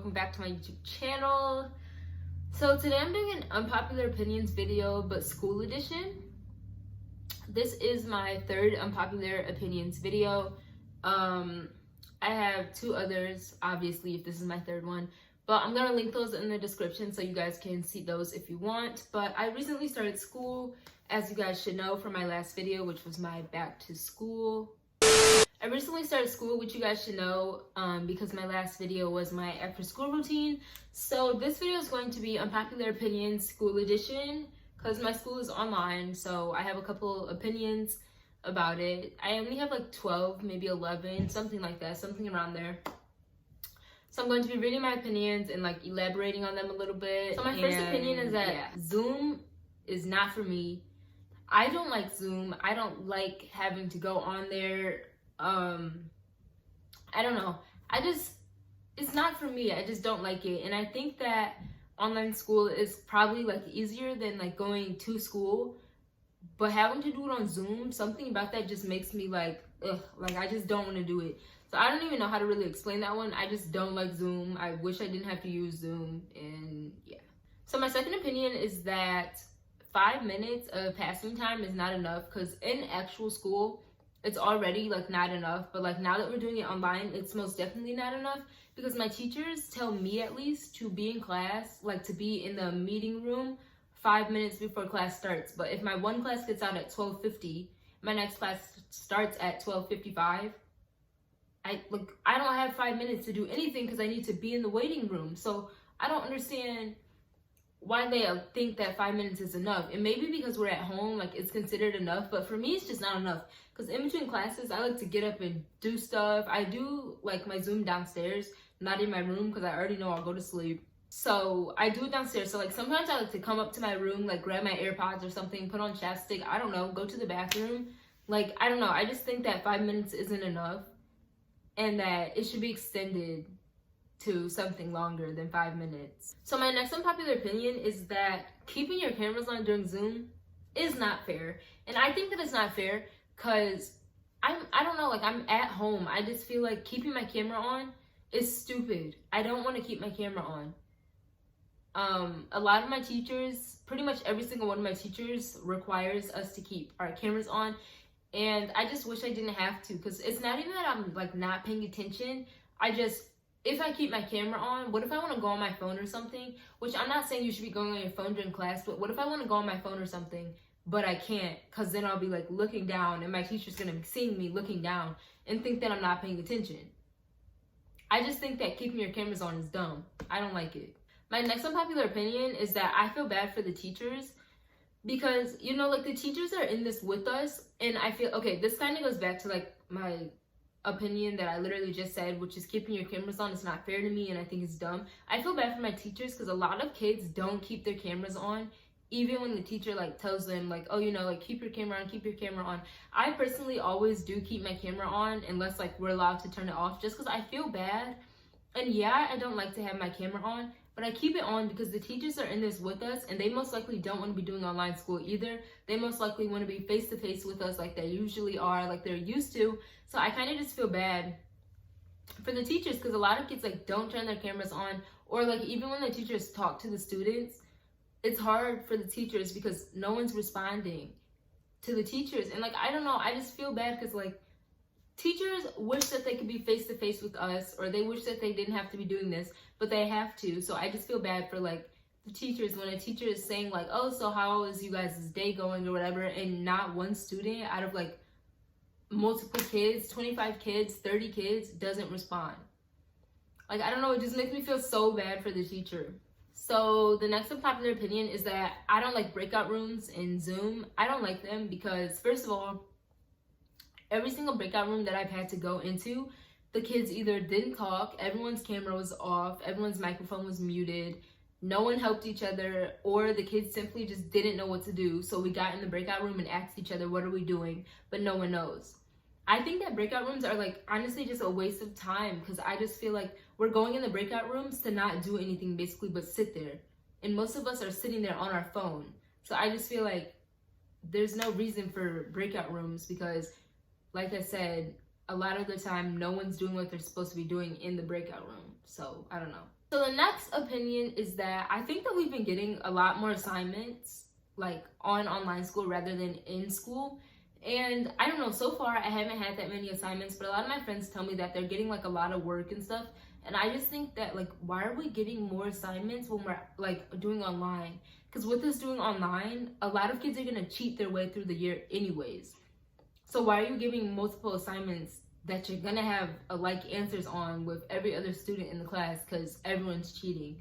welcome back to my YouTube channel. So today I'm doing an unpopular opinions video, but school edition. This is my third unpopular opinions video. I have two others, obviously, if this is my third one, but I'm gonna link those in the description so you guys can see those if you want. But I recently started school, as you guys should know from my last video, which was my back to school. I recently started school, which you guys should know, because my last video was my after school routine. So this video is going to be unpopular opinions school edition, because my school is online, so I have a couple opinions about it. I only have like 12, maybe 11, something like that, something around there. So I'm going to be reading my opinions and like elaborating on them a little bit. So my first opinion is that Zoom is not for me. I don't like Zoom. I don't like having to go on there. I don't know. It's not for me. I just don't like it. And I think that online school is probably like easier than like going to school, but having to do it on Zoom, something about that just makes me like, ugh, like I just don't want to do it. So I don't even know how to really explain that one. I just don't like Zoom. I wish I didn't have to use Zoom, and yeah. So my second opinion is that 5 minutes of passing time is not enough, because in actual school, it's already like not enough, but like now that we're doing it online, it's most definitely not enough, because my teachers tell me at least to be in class, like to be in the meeting room 5 minutes before class starts. But if my one class gets out at 12:50, my next class starts at 12:55, I don't have 5 minutes to do anything because I need to be in the waiting room. So I don't understand why they think that 5 minutes is enough. And maybe because we're at home, like it's considered enough, but for me it's just not enough, because in between classes I like to get up and do stuff. I do like my Zoom downstairs, not in my room, because I already know I'll go to sleep. So I do it downstairs. So like sometimes I like to come up to my room, like grab my AirPods or something, put on chapstick, I don't know, go to the bathroom. Like I don't know, I just think that 5 minutes isn't enough, and that it should be extended to something longer than 5 minutes. So my next unpopular opinion is that keeping your cameras on during Zoom is not fair. And I think that it's not fair because I don't know, like I'm at home. I just feel like keeping my camera on is stupid. I don't want to keep my camera on. A lot of my teachers, pretty much every single one of my teachers requires us to keep our cameras on. And I just wish I didn't have to, because it's not even that I'm like not paying attention. If I keep my camera on, what if I want to go on my phone or something? Which I'm not saying you should be going on your phone during class, but what if I want to go on my phone or something, but I can't, because then I'll be like looking down and my teacher's going to be seeing me looking down and think that I'm not paying attention. I just think that keeping your cameras on is dumb. I don't like it. My next unpopular opinion is that I feel bad for the teachers, because, you know, like the teachers are in this with us, and I feel, okay, this kind of goes back to like my opinion that I literally just said, which is keeping your cameras on is not fair to me, and I think it's dumb. I feel bad for my teachers because a lot of kids don't keep their cameras on, even when the teacher like tells them like, oh, you know, like keep your camera on, keep your camera on. I personally always do keep my camera on unless like we're allowed to turn it off, just because I feel bad. And yeah, I don't like to have my camera on, but I keep it on because the teachers are in this with us, and they most likely don't want to be doing online school either. They most likely want to be face-to-face with us like they usually are, like they're used to. So I kind of just feel bad for the teachers, because a lot of kids like don't turn their cameras on, or like even when the teachers talk to the students, it's hard for the teachers because no one's responding to the teachers. And like, I don't know, I just feel bad because like teachers wish that they could be face-to-face with us, or they wish that they didn't have to be doing this, but they have to. So I just feel bad for like the teachers when a teacher is saying like, oh, so how is you guys' day going or whatever, and not one student out of like multiple kids, 25 kids, 30 kids doesn't respond. Like, I don't know, it just makes me feel so bad for the teacher. So the next unpopular opinion is that I don't like breakout rooms in Zoom. I don't like them because, first of all, every single breakout room that I've had to go into, the kids either didn't talk, everyone's camera was off, everyone's microphone was muted, no one helped each other, or the kids simply just didn't know what to do. So we got in the breakout room and asked each other, what are we doing? But no one knows. I think that breakout rooms are like honestly just a waste of time, because I just feel like we're going in the breakout rooms to not do anything basically but sit there. And most of us are sitting there on our phone. So I just feel like there's no reason for breakout rooms, because like I said, a lot of the time no one's doing what they're supposed to be doing in the breakout room. So I don't know. So the next opinion is that I think that we've been getting a lot more assignments like on online school rather than in school. And I don't know, so far I haven't had that many assignments, but a lot of my friends tell me that they're getting like a lot of work and stuff. And I just think that like, why are we getting more assignments when we're like doing online? Because with us doing online, a lot of kids are gonna cheat their way through the year anyways. So why are you giving multiple assignments that you're gonna have like answers on with every other student in the class because everyone's cheating?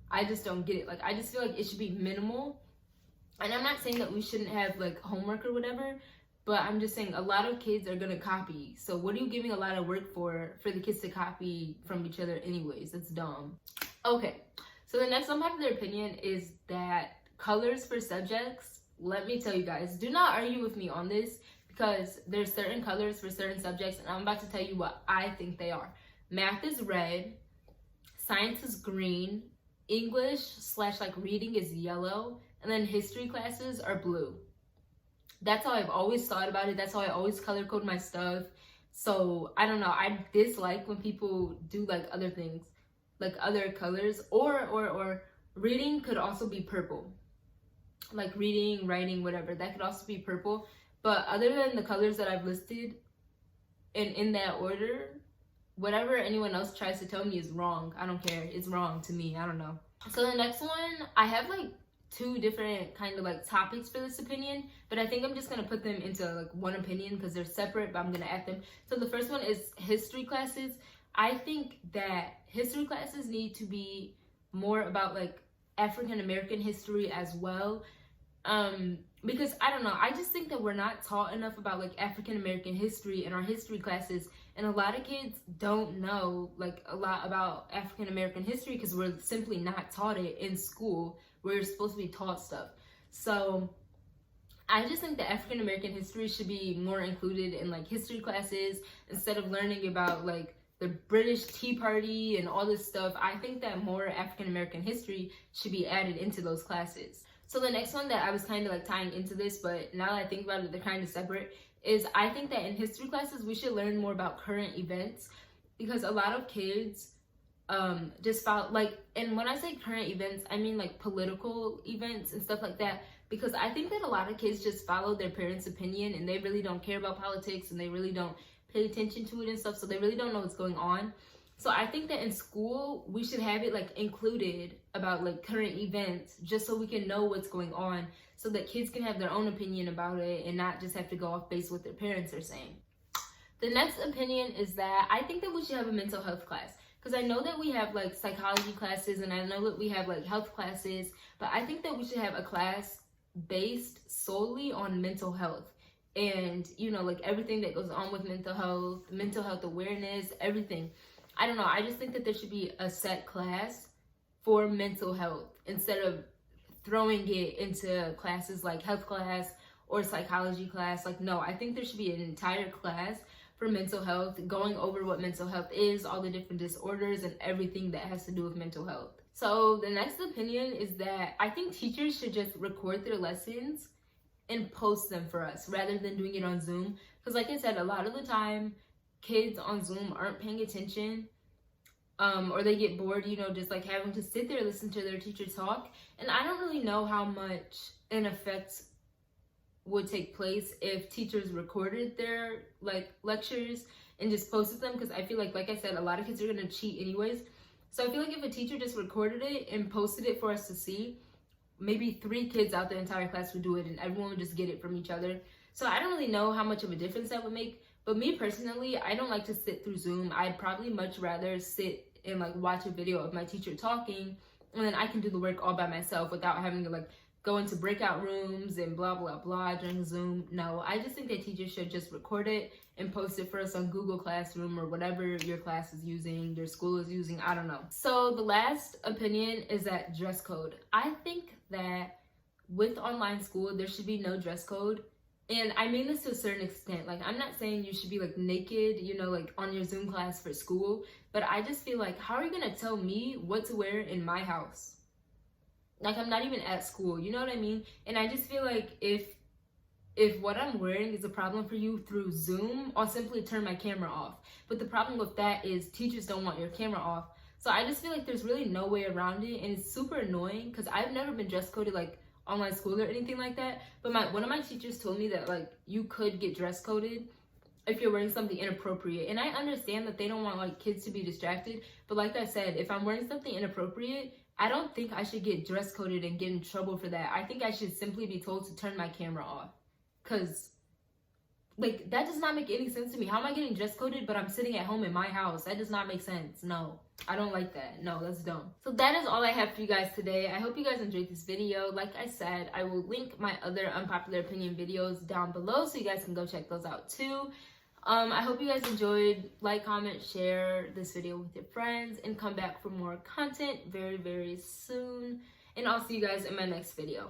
I just don't get it. Like, I just feel like it should be minimal. And I'm not saying that we shouldn't have like homework or whatever, but I'm just saying a lot of kids are gonna copy. So what are you giving a lot of work for the kids to copy from each other anyways? That's dumb. Okay, so the next unpopular opinion is that colors for subjects. Let me tell you guys, do not argue with me on this because there's certain colors for certain subjects, and I'm about to tell you what I think they are. Math is red, science is green, English / like reading is yellow, and then history classes are blue. That's how I've always thought about it. That's how I always color code my stuff. So I don't know, I dislike when people do like other things, like other colors, or reading could also be purple. Like reading, writing, whatever, that could also be purple. But other than the colors that I've listed and in that order, whatever anyone else tries to tell me is wrong. I don't care. It's wrong to me. I don't know. So the next one, I have like 2 different kind of like topics for this opinion, but I think I'm just gonna put them into like one opinion because they're separate, but I'm gonna add them. So the first one is history classes. I think that history classes need to be more about like African American history as well. Because I don't know, I just think that we're not taught enough about like African American history in our history classes, and a lot of kids don't know like a lot about African American history because we're simply not taught it in school. We're supposed to be taught stuff. So I just think that African American history should be more included in like history classes instead of learning about like the British Tea Party and all this stuff. I think that more African American history should be added into those classes. So the next one that I was kind of like tying into this, but now that I think about it, they're kind of separate, is I think that in history classes, we should learn more about current events, because a lot of kids just follow, like, and when I say current events, I mean like political events and stuff like that, because I think that a lot of kids just follow their parents' opinion and they really don't care about politics and they really don't pay attention to it and stuff, so they really don't know what's going on. So I think that in school, we should have it like included about like current events, just so we can know what's going on, so that kids can have their own opinion about it and not just have to go off base what their parents are saying. The next opinion is that I think that we should have a mental health class, because I know that we have like psychology classes and I know that we have like health classes, but I think that we should have a class based solely on mental health. And, you know, like everything that goes on with mental health awareness, everything. I don't know, I just think that there should be a set class for mental health instead of throwing it into classes like health class or psychology class. Like, no, I think there should be an entire class for mental health, going over what mental health is, all the different disorders and everything that has to do with mental health. So the next opinion is that I think teachers should just record their lessons and post them for us rather than doing it on Zoom. Because like I said, a lot of the time, kids on Zoom aren't paying attention, or they get bored, you know, just like having to sit there, listen to their teacher talk. And I don't really know how much an effect would take place if teachers recorded their like lectures and just posted them, because I feel like I said, a lot of kids are gonna cheat anyways. So I feel like if a teacher just recorded it and posted it for us to see, maybe 3 kids out the entire class would do it and everyone would just get it from each other. So I don't really know how much of a difference that would make. But me personally, I don't like to sit through Zoom. I'd probably much rather sit and like watch a video of my teacher talking, and then I can do the work all by myself without having to like go into breakout rooms and blah, blah, blah during Zoom. No, I just think that teachers should just record it and post it for us on Google Classroom or whatever your class is using, your school is using, I don't know. So the last opinion is that dress code. I think that with online school, there should be no dress code. And I mean this to a certain extent. Like, I'm not saying you should be like naked, you know, like on your Zoom class for school, but I just feel like, how are you gonna tell me what to wear in my house? Like, I'm not even at school, you know what I mean? And I just feel like if what I'm wearing is a problem for you through Zoom, I'll simply turn my camera off. But the problem with that is teachers don't want your camera off. So I just feel like there's really no way around it, and it's super annoying because I've never been dress coded like online school or anything like that. But one of my teachers told me that like you could get dress coded if you're wearing something inappropriate. And I understand that they don't want like kids to be distracted, but like I said, if I'm wearing something inappropriate, I don't think I should get dress coded and get in trouble for that. I think I should simply be told to turn my camera off, because like that does not make any sense to me. How am I getting dress coded but I'm sitting at home in my house? That does not make sense. No, I don't like that. No, that's dumb. So that is all I have for you guys today. I hope you guys enjoyed this video. Like I said, I will link my other unpopular opinion videos down below so you guys can go check those out too. I hope you guys enjoyed. Like, comment, share this video with your friends, and come back for more content very, very soon. And I'll see you guys in my next video.